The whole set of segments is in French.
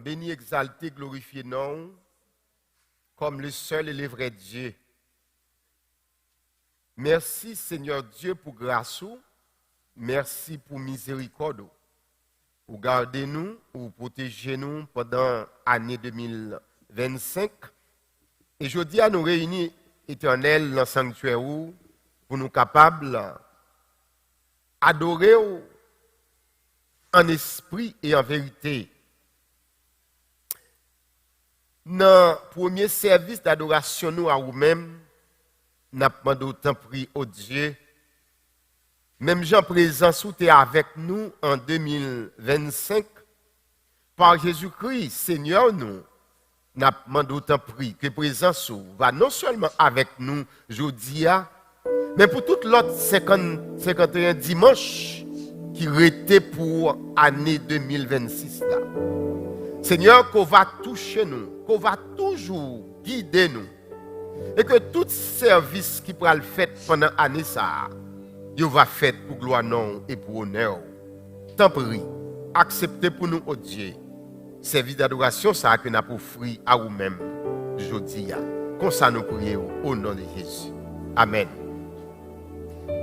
Béni, exalté, glorifié, non, comme le seul et le vrai Dieu. Merci, Seigneur Dieu, pour grâce. Merci pour miséricorde. Pour garder nous, pour protéger nous pendant l'année 2025. Et je dis à nous réunis éternels dans le sanctuaire pour nous capables d'adorer en esprit et en vérité. Dans le premier service d'adoration nous à nous-mêmes, nous avons demandé autant prier au Dieu. Même Jean présent sous avec nous en 2025, par Jésus-Christ, Seigneur, nous avons demandé autant prier que présent sous va non seulement avec nous jeudi, mais pour toute l'autre 51 dimanche qui était pour l'année 2026 là. Seigneur, qu'on va toucher nous, qu'on va toujours guider nous. Et que tout service qui pourra le faire pendant l'année, ça, Dieu va faire pour gloire non et pour honneur. Tant pis, acceptez pour nous, oh Dieu, service d'adoration, ça que nous avons offert à vous-même, aujourd'hui. Comme ça, nous prions au nom de Jésus. Amen.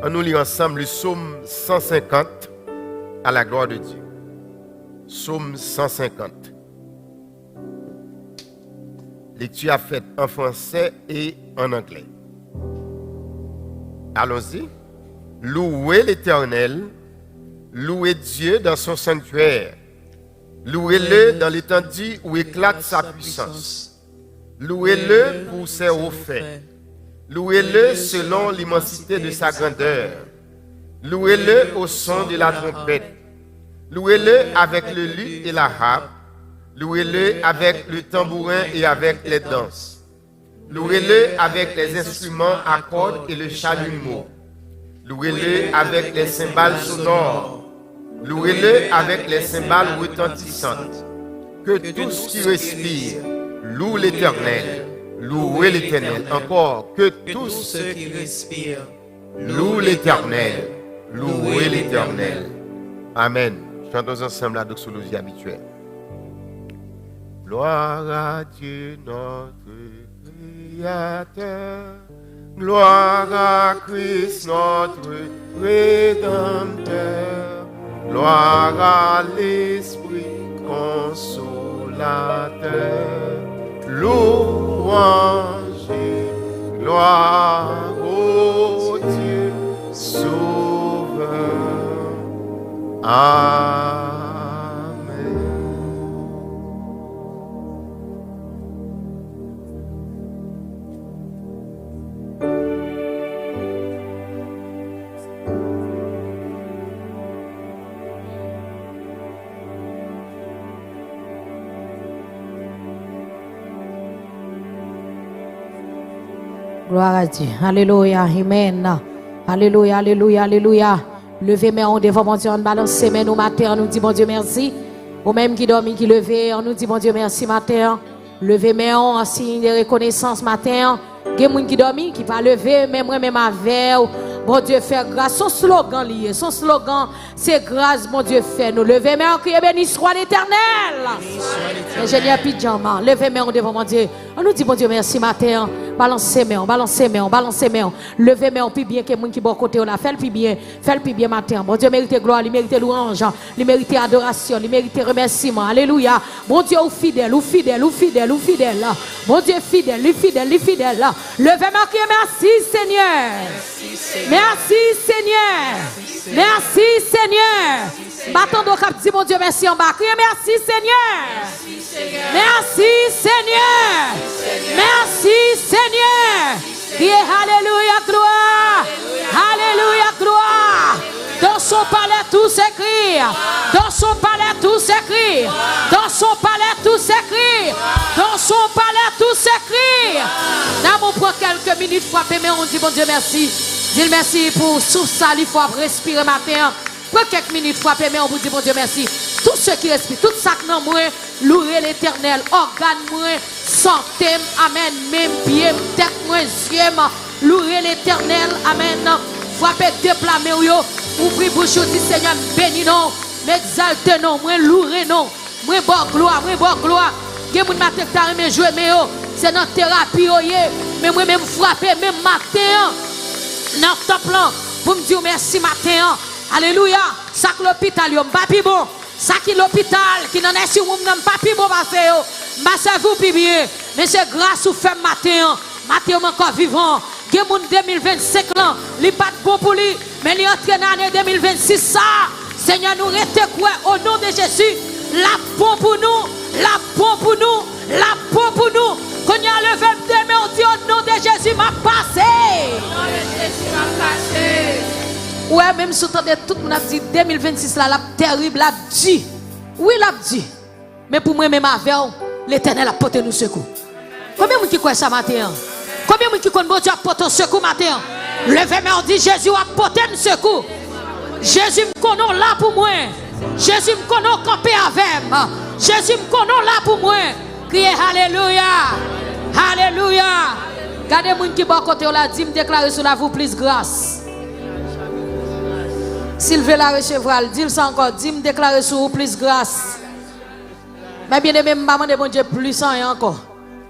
On nous lit ensemble le psaume 150 à la gloire de Dieu. Psaume 150. Lecture à faite en français et en anglais. Allons-y. Louez l'Éternel, louez Dieu dans son sanctuaire, louez-le dans l'étendue où éclate sa puissance, louez-le pour ses hauts faits, louez-le selon l'immensité de sa grandeur, louez-le au son de la trompette, louez-le avec le luth et la harpe, louez-le avec le tambourin et avec les danses. Louez-le avec les instruments à cordes et le chalumeau. Louez-le avec les cymbales sonores. Louez-le avec les cymbales retentissantes. Que tous qui respirent louent l'Éternel. Louez l'Éternel. Encore, que tous ceux qui respirent louent l'Éternel. Louez l'Éternel. Amen. Chantons ensemble la doxologie habituelle. Gloire à Dieu notre Créateur, gloire à Christ notre Rédempteur, gloire à l'Esprit consolateur, louange et gloire au Dieu sauveur. Amen. Gloire à Dieu. Alléluia. Amen. Alléluia, alléluia, alléluia. Levez mes mains devant mon Dieu, on balance mes mains au matin, on nous dit bon Dieu merci. Au même qui dormit, qui levé, on nous dit bon Dieu merci matin. Levez mes mains en signe de reconnaissance matin. Il y a des gens qui dorment, qui ne pas lever, même moi, même avec. Bon Dieu fait grâce. Son slogan lié, son slogan, c'est grâce, bon Dieu fait. Nous levez mes mains, criez béni soit l'Éternel. Ingénieur Pidjama, levez mes mains devant mon Dieu. On nous dit bon Dieu merci matin. Balancez mes mains, balancez mes mains, balancez mes mains. Levez mes mains, puis bien que les gens qui sont côté, on a fait le plus bien matin. Bon Dieu mérite gloire, il mérite louange, il mérite adoration, il mérite remerciement. Alléluia. Bon Dieu ou fidèle, ou fidèle, ou fidèle, ou fidèle. Bon Dieu fidèle, lui fidèle, lui fidèle. Levez mes mains, merci Seigneur. Merci Seigneur. Merci Seigneur. Battons donc cap dit mon Dieu merci en bas. Criez merci Seigneur. Merci Seigneur. Merci Seigneur. Criez alléluia gloire. Alléluia gloire. Dans son palais tout s'écrit. Dans son palais tout s'écrit. Dans son palais tout s'écrit. Dans son palais tout s'écrit. Là on prend quelques minutes frapper mais on dit bon Dieu merci. Dis merci pour souffle ça, il faut respirer matin. Pour quelques minutes, frapper, mais on vous dit, bon Dieu, merci. Tous ceux qui respirent, tout ça que nous moi, louer l'Éternel, organe moi, santé, amen, même pied, tête moi, yeux, louer l'Éternel, amen. Frappez, déplamer, ouvrez bouche, dit Seigneur, bénis nous, m'exalte nous, moi, louer nous, moi bon gloire, moi bon gloire. Gen moun matin qui t'a aimé jouer mais c'est dans thérapie mais moi même frapper même matin dans temple pour me dire merci matin. Alléluia. Ça que l'hôpital yo pas pi bon. Ça qui l'hôpital qui n'en est si ou même pas pi bon passer yo. M'a servi pi bien. Mais c'est grâce au fait matin. Matin encore vivant. Gen moun 2025 là, li pas bon pour lui, mais li entre dans l'année 2026 ça. Seigneur nous rete quoi au nom de Jésus. La bon pour nous, la bon pour nous, la bon pour nous. Quand il y a le 22 mai, on dit au nom de Jésus m'a passé. Au nom de Jésus m'a passé. Ouais, même si tout le monde a dit 2026 là, la terrible, la dit. Oui, la dit. Mais pour moi même avec l'Éternel a porté nous secours. Combien de gens qui croient ça matin? Combien de gens qui connaissent Dieu a porté secours matin? Levez-moi, on dit Jésus a porté nous secours. Jésus me connaît là pour moi. Jésus me connaît camper avec moi. Jésus me connaît là pour moi. Criez Alléluia. Alléluia. Regardez les gens qui sont côté là, dit me déclarer sur la vous plus grâce. S'il veut la recevoir, dis ça encore, dis me déclarer sur vous plus grâce. Mais bien aimé, maman de mon Dieu plus encore.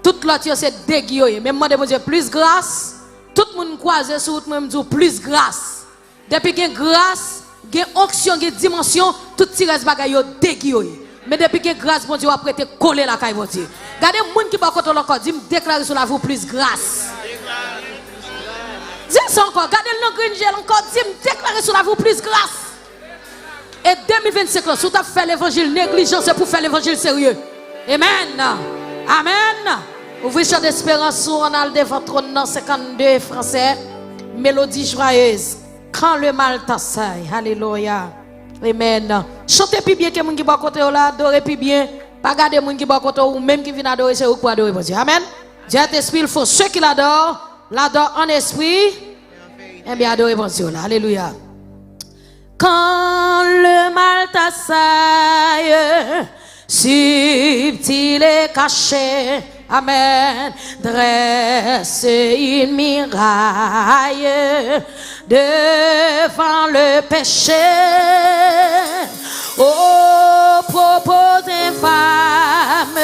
Toute l'autre c'est dégueu. Même moi de mon Dieu plus grâce. Tout le monde croise sur tout même dit plus grâce. Depuis qu'il y a grâce, il y a onction, il y a dimension, tout le reste bagaille dégueu. Mais depuis que grâce, mon Dieu a prêté coller la caille, mon Dieu. Regardez les gens qui sont contre encore, dis me déclarer sur la vous plus grâce. Dis ça encore, regardez le green gel encore, dis me déclarer sur la vous plus grâce. Et 2025, si tu as fait l'évangile négligent, c'est pour faire l'évangile sérieux. Amen. Amen. Ouvrez champ d'espérance, on a devant trône dans 52 français. Mélodie joyeuse. Quand le mal t'assaille. Alléluia. Amen. Chantez plus bien que les gens qui sont à côté là, adorez plus bien. Pas garder les gens qui sont à côté ou même qui viennent adorer, c'est pour adorer mon Dieu. Amen. Dieu est esprit, il faut ceux qui l'adorent en esprit. Et bien adorer mon Dieu là. Alléluia. Quand le mal t'assaille, subtil et caché, amen, dresse une muraille devant le péché. Oh, propose infâme,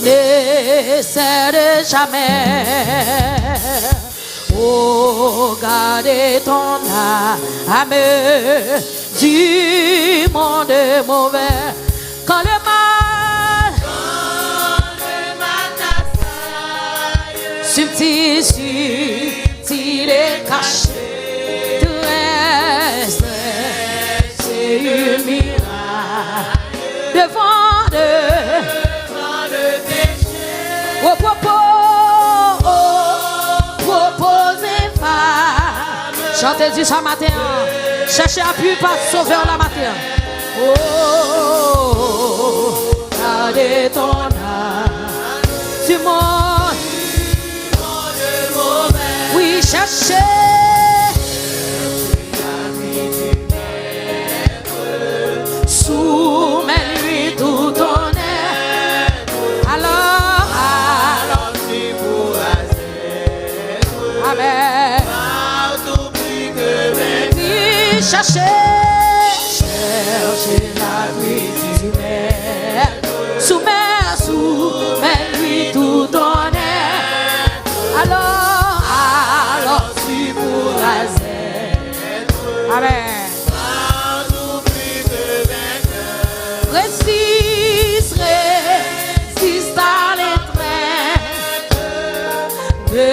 ne cède jamais. Oh, gardez ton âme du monde mauvais. Quand le mal t'assaille, subtil, subtil et caché, c'est une miracle devant le péché. Au propos, chantez du ça matin. Cherchez appui par sauveur la matin. Oh, gardez ton âme du monde. Oui, cherchez. Soumets-lui tout ton être. Alors tu pourras être. Amen. Cherchez la vie du maître. Soumets-lui tout ton être. Alors tu pourras être. Amen. Résiste à l'étreinte de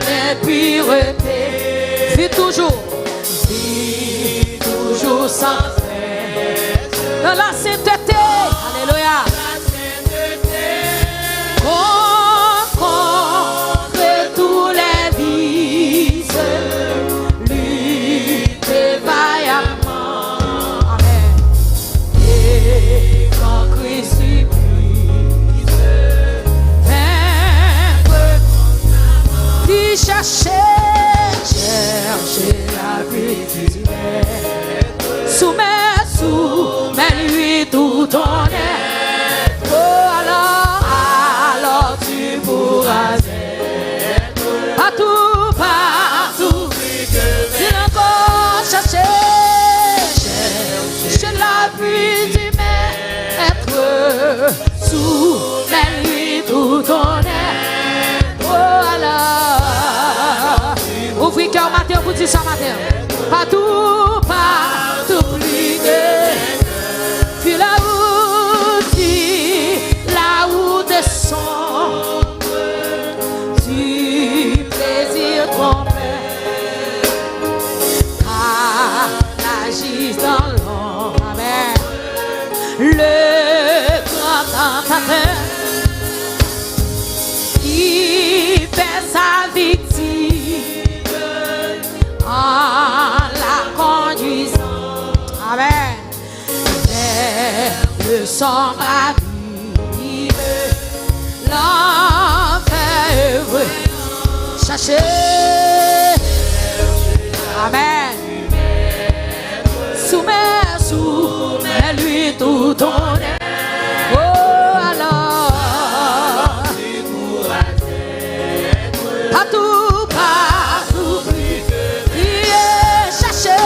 l'impureté. Vis toujours sans cesse dans la sainteté. Alléluia. Contre tous les vices, luttez vaillamment. Amen. Et quand Christ brise, vaincre qui cherchez la vie du maître. Soumets-lui soumets-lui tout ton être. Oh alors, ouvrez cœur matin pour dire ça matin. Partout, partout plus que. Puis là où descend du plaisir trompé, agis dans l'ombre. Amen. Le grand tentateur qui fait sa victime en la conduisant. Amen. Vers le sombre abîme, l'enfer heureux. Cherchez. Amen. Soumets-lui tout ton être. Oh alors, partout, partout, qui est cherché.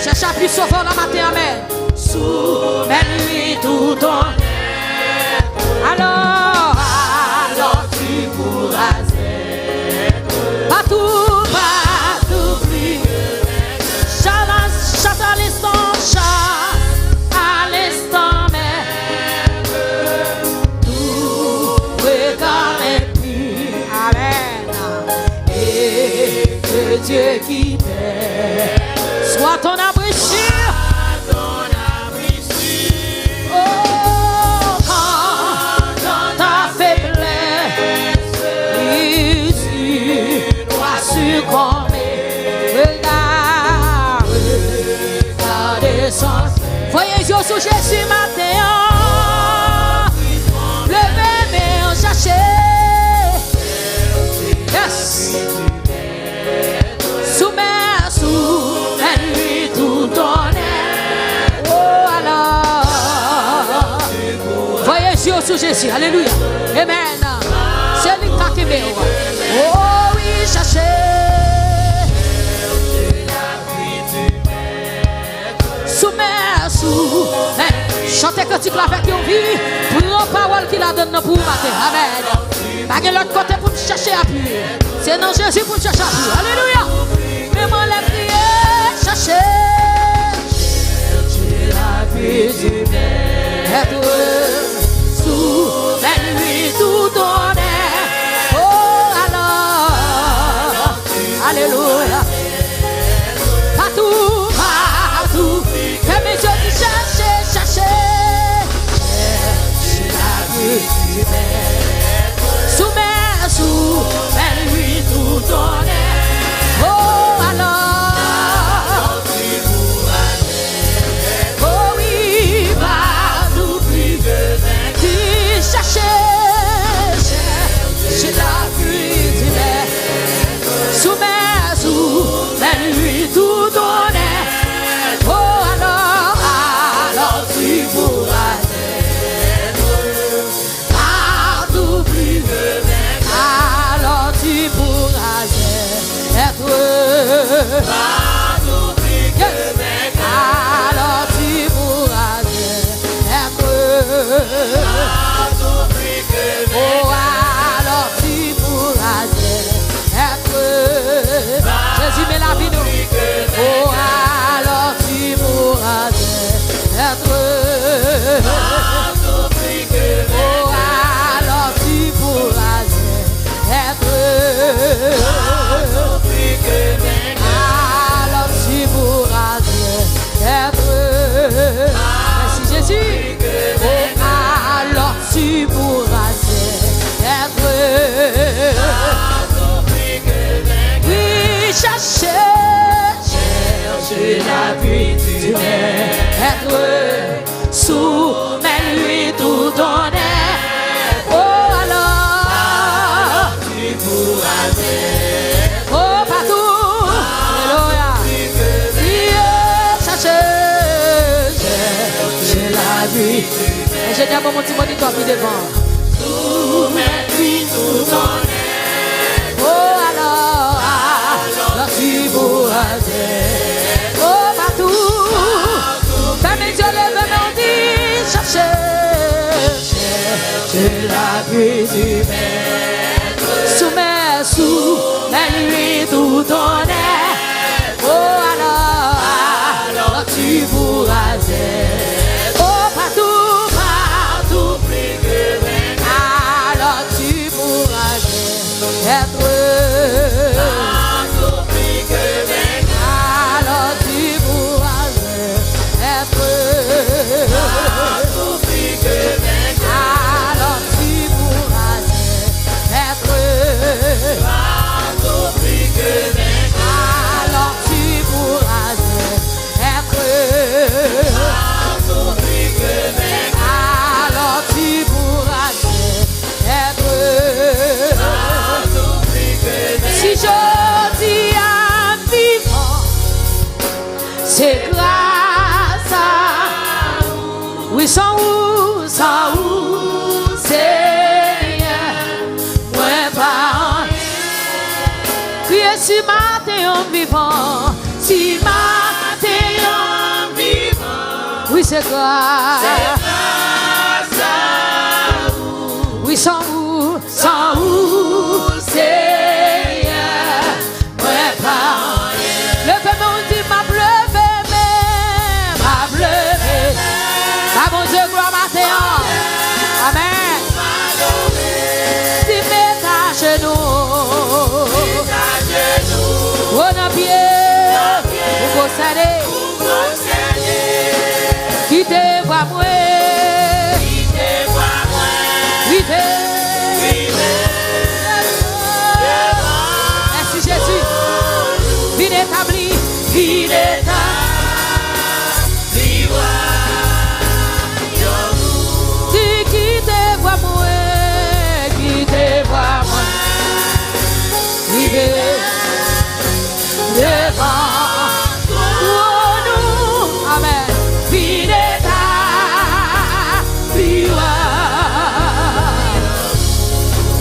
Cherche à plus sauveur la matin, amen. Soumets-lui tout ton être. Alors tu pourras être partout. À l'instant même, tout regard est pur. Amen. Et que Dieu qui t'aime soit ton abri sûr. Oh, quand dans ta faiblesse, tu dois succomber. Voyez Dieu sous Jésus matin. Levez mais on cherche. Yes. Soumets-lui tout ton être. Oh alors. Voyez Dieu sous Jésus. Alléluia. Amen. C'est lui qui a aimé. Oh oui, cherchez. Chantez cantique avec une vie. Pour parole qu'il a donné pour matin. Amen. Pas de l'autre côté pour nous chercher à plus. C'est dans Jésus pour nous chercher à plus. Alléluia. Mais moi les prier, chercher. Chercher la vie du maître. Soumets-lui tout ton être. Oh alors. Alléluia. Partout, partout. Que mes yeux qui cherchent, cherchez. Cherchez la vie du maître. Soumets-lui tout ton être. Oh alors. Oh oui, partout plus que qui cherchez. Cherchez la vie du maître. Soumets-lui tout ton être. Alors tu pourras être. Oh, alors tu pourras être. Jésus met la vie nous. Oh, alors tu pourras être. Oh, alors tu pourras être. Alors tu pourras être. Merci Jésus. Oh, alors tu pourras être. Oui, chercher la vie du maître. Soumets-lui tout ton être. Oh, alors tu pourras être. Oh, partout. Alléluia. Chercher la vie. Et j'ai dit à mon petit moniteur qui devant. Soumets-lui tout ton être. Oh, alors tu pourras être. Oh, partout. Fais mes yeux levés, puis du maître. Sous lui tout ton être. Oh alors tu pourras être. Oh partout plus que vaincre. Alors tu pourras être. Partout plus que vaincre. Alors tu pourras être. Partout plus que vaincre. Alors tu pourras être. Partout plus que vaincre. Alors tu pourras être. Partout plus que vaincre. Alors tu pourras être. Partout plus que vaincre. Si je dis à vivant, c'est grâce à oui, sans où, Seigneur, moi pas. Criez si matin en vivant, si matin en vivant, oui, c'est grâce à vous. Oui, sans où, Seigneur, moi pas. Le paiement dit m'a pleuvé, ah mon Dieu, gloire matin. Amen. Si mets à genoux, on a pied, vous possédez, qui te voit moi, merci Jésus, vie établie, vie établie. Devant nous, amen. Fidèle,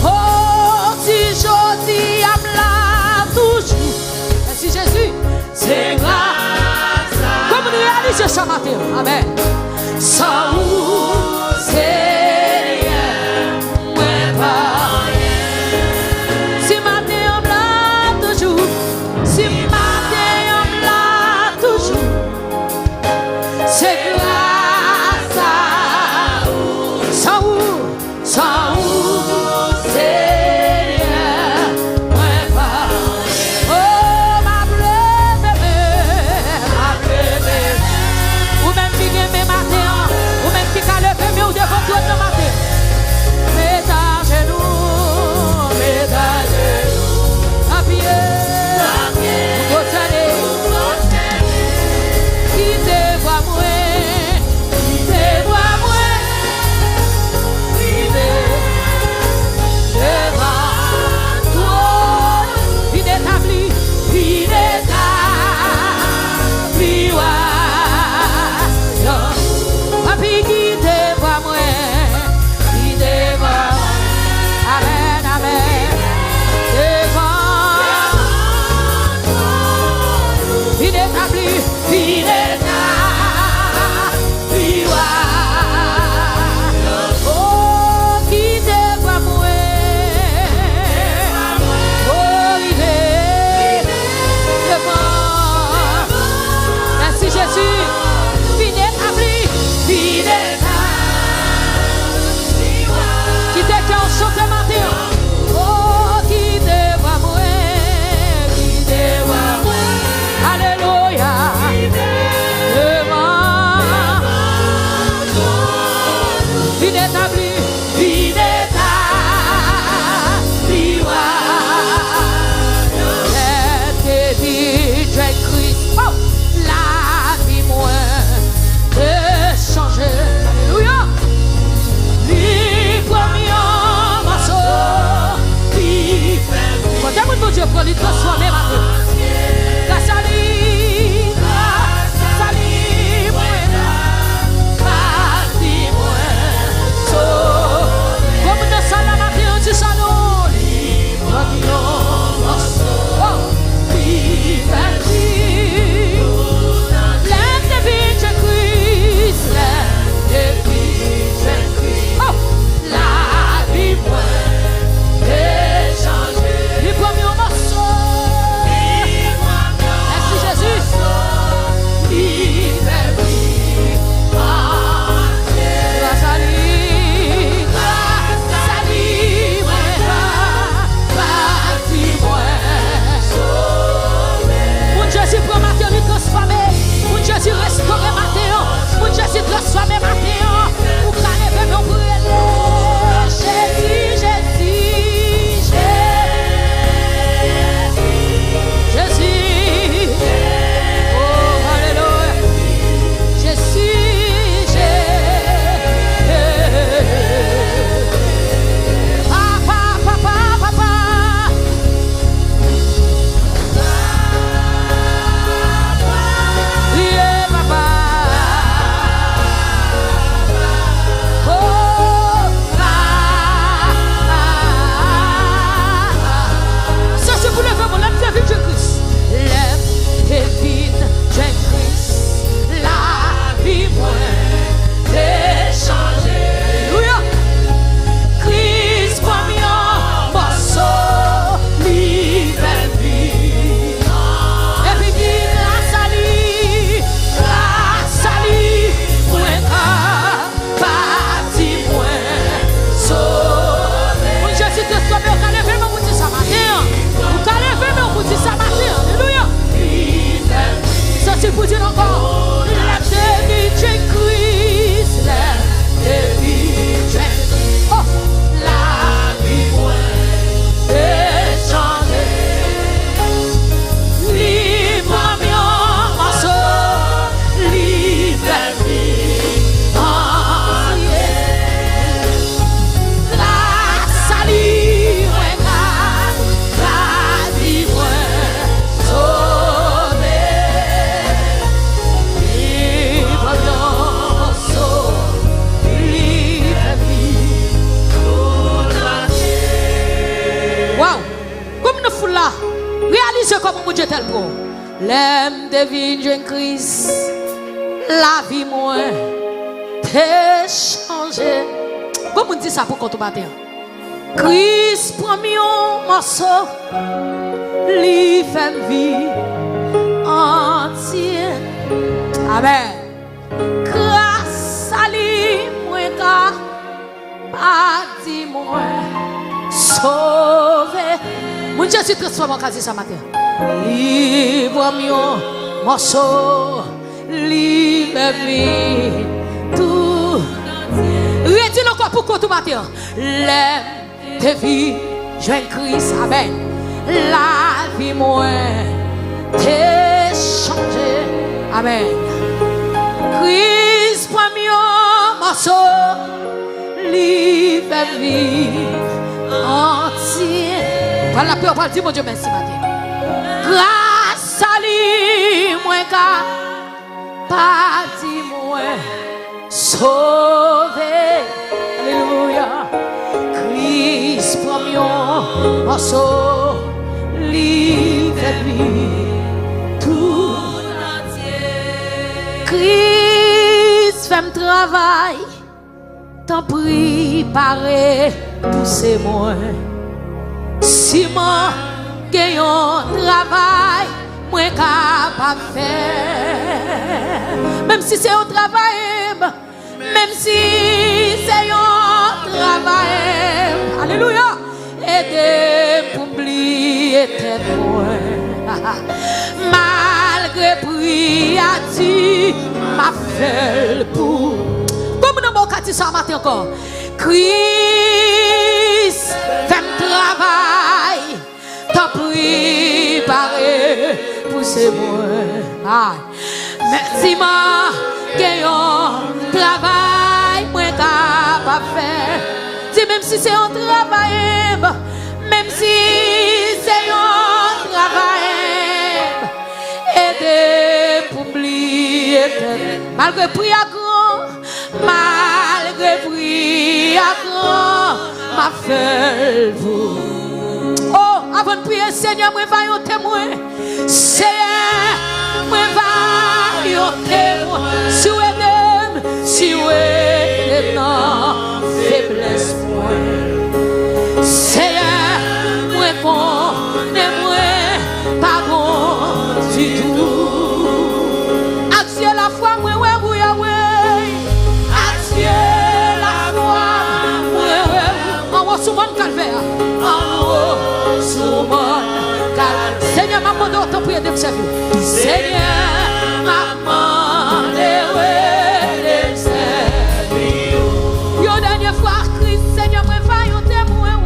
oh, si je dis à là toujours, merci Jésus, c'est grâce. Comme nous réalisons ce matin, amen. Sans vous, Seigneur, moi pas. Si matin on l'a toujours. Si matin on l'a toujours, c'est grâce à vous. Sans vous, Seigneur, moi pas. Oh, ma bébé, ou même qui gagne mes matins, ou même qui a levé mes ou devant tout le matin. Mets à genoux, à pied. tel pro. L'aime devine jeune Christ. La vie moi t'est changé. Bon, on dit ça pour qu'on matin. Christ premier morceau, lui fait vie entière. Amen. Grâce à lui, moi pas dit moi sauvé. Mon Dieu, je transforme en quasi ce matin. Livre mieux morceau, livre vie tout. Redis encore pour qu'on tout matin. L'aime de vie, jeune Christ, amen. La vie moi t'est changé, amen. Christ premier morceau, livre vie entière. Par la paix, on va dire mon Dieu merci matin. Grâce à lui, moi pas dit moi sauvé. Alléluia. Christ premier morceau, livre vie tout entier. Christ fait un travail, t'en préparé pour ces mois. Si moi gagne un travail, moi capable de faire. Même si c'est un travail, même si c'est un travail, alléluia, aidez pour oublier tes mots. Malgré priati, ma fait pour. Comme nous avons dit ça matin encore. Christ fait un travail, t'as préparé pour ces mots. Merci, ma gagnant travail, moi capable de faire. Dis même si c'est un travail, même si c'est un travail, aidez pour oublier. Malgré prière grand, malgré prière grand, ma fait vous. Oh, avant de prier, Seigneur, moi va y témoin. Seigneur, moi va y témoin. Si vous êtes, si vous êtes dans faiblesse, Seigneur, moi bon, et moi pas bon du tout. Adieu la foi, moi ouais, Yahweh. Adieu la foi, moi en haut sur mon calvaire, en haut sur mon calvaire. Seigneur, m'a demandé autant prier de me servir. Seigneur, m'a demandé de me servir. Yo dernière fois, Christ, Seigneur, moi va y témoin.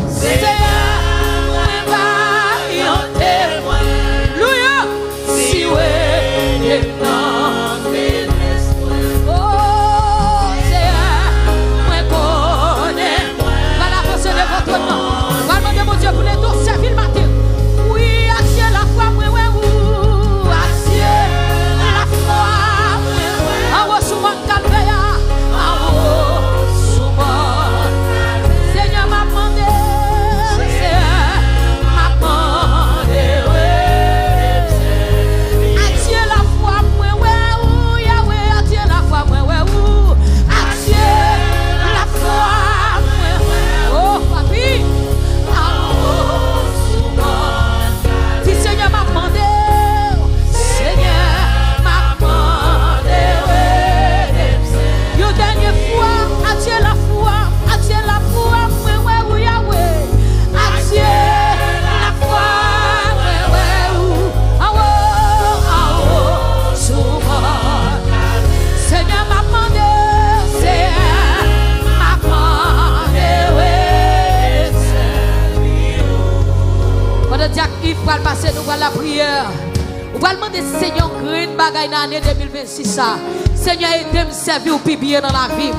Seigneur, moi va y témoin. Louia, si ouais, non, faiblesse. Oh, Seigneur, moi connais. Va la force de votre nom. Va demander mon Dieu pour les deux servir le matin. Oui, Dieu la foi, moi, Dieu la foi, en haut sous mon calvaire, en haut sous mon. Seigneur m'a demandé, Seigneur m'a demandé, Dieu la foi, moi, Yahweh, Dieu la foi, moi, Dieu la foi, moi, oh, papi, en haut sous mon. Si Seigneur m'a demandé, Seigneur m'a demandé, yo dernière fois, Dieu la foi, moi, Yahweh, Dieu la foi, en haut, sous mon. Seigneur m'a demandé, Seigneur m'a demandé, pendant que Yves va passer, nous voilà la prière. On va demander Seigneur green bagaille dans l'année 2026. Seigneur, aidez-moi à servir ou plus bien dans la vie.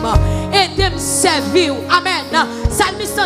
Aidez-moi à servir. Amen. Salmiste